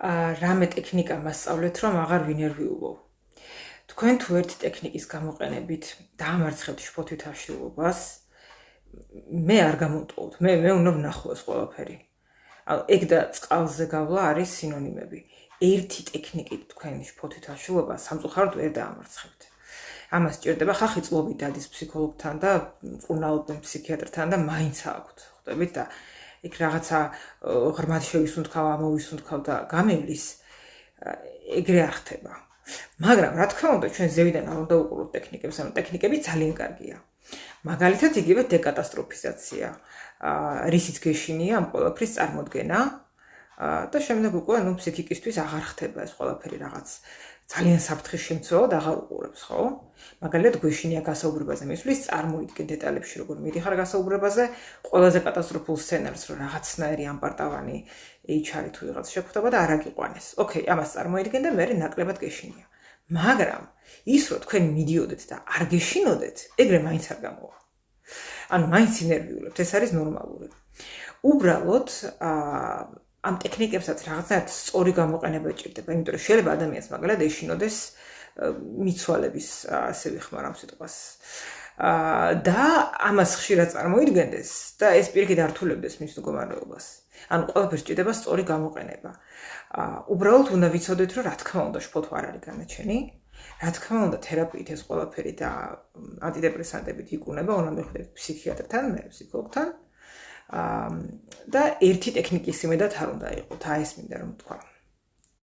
რამე ტექნიკა მასწავლეთ, რომ აღარ ვინერვიულო. თქვენ თუ ერთი ტექნიკის გამოყენებით დაამარცხებთ შფოთვითაშლილობას, მე არ გამომტყუოთ, მე უნდა ვნახო ეს ყველაფერი. ეგ და წყალზე გავლა არის სინონიმები. ერთი ტექნიკით თქვენ შფოთვითაშლილობას სამწუხაროდ ვერ დაამარცხებთ. ამას ჭირდება ხალხი წლობით დადის ფსიქოლოგთან და მკურნალობენ ფსიქიატრთან და მაინც აქვთ, ხვდებით და იქ რაღაცა ღრმად შევისუნთქავ, ამოვისუნთქავ და გამევლის, ეგრე არ ხდება. მაგრამ რა თქმა უნდა, ჩვენ ზევიდან არ უნდა უყუროთ ტექნიკებს, ანუ ტექნიკები ძალიან კარგია. მაგალითად, იგივე დეკატასტროფიზაცია, რისიც გეშინია ამ ყველაფრის წარმოდგენა და შემდეგ უკვე ფსიქიკისთვის აღარ ხდება ეს ყველაფერი რაღაც ძალიან საფრთხის შემცველად აღარ უყურებს, ხო? მაგალითად, გვეშინია გასაუბრებაზე მისვლის, წარმოიდგენ დეტალებში, როგორ მიდიხარ გასაუბრებაზე, ყველაზე კატასტროფულ სცენარს, რომ რაღაცნაირი ამპარტავანი HR თუ ვიღაც შეხვდება და არ აგიყვანეს. ოკეი, ამას წარმოიდგენ და მე ნაკლებად გეშინია. მაგრამ ის რომ თქვენ მიდიოდეთ და არ გეშინოდეთ, ეგრე მაინც არ გამოვა. ანუ მაინც ინერვიულებთ, ეს არის ნორმალური. უბრალოდ ამ ტექნიკებსაც რაღაცნაირად სწორი გამოყენება ჭირდება, იმიტომ რომ შეიძლება ადამიანს მაგალითად ეშინოდეს მიცვალების, ასე ვიხმარ ამ სიტყვას. და ამას ხშირად წარმოიდგენდეს და ეს პირიქით ართულებდეს მის მდგომარეობას. ანუ ყველაფერს ჭირდება სწორი გამოყენება. უბრალოდ უნდა ვიცოდეთ, რომ რა თქმა უნდა შფოთვა არ არის განაჩენი, რა თქმა უნდა თერაპიით ეს ყველაფერი და ანტიდეპრესანტებით იქუნება, უნდა მიხვდეთ ფსიქიატრთან, მე ფსიქოლოგთან. და ერთი ტექნიკის იმედად არ უნდა იყოთ, ეს მინდა რომ თქვა.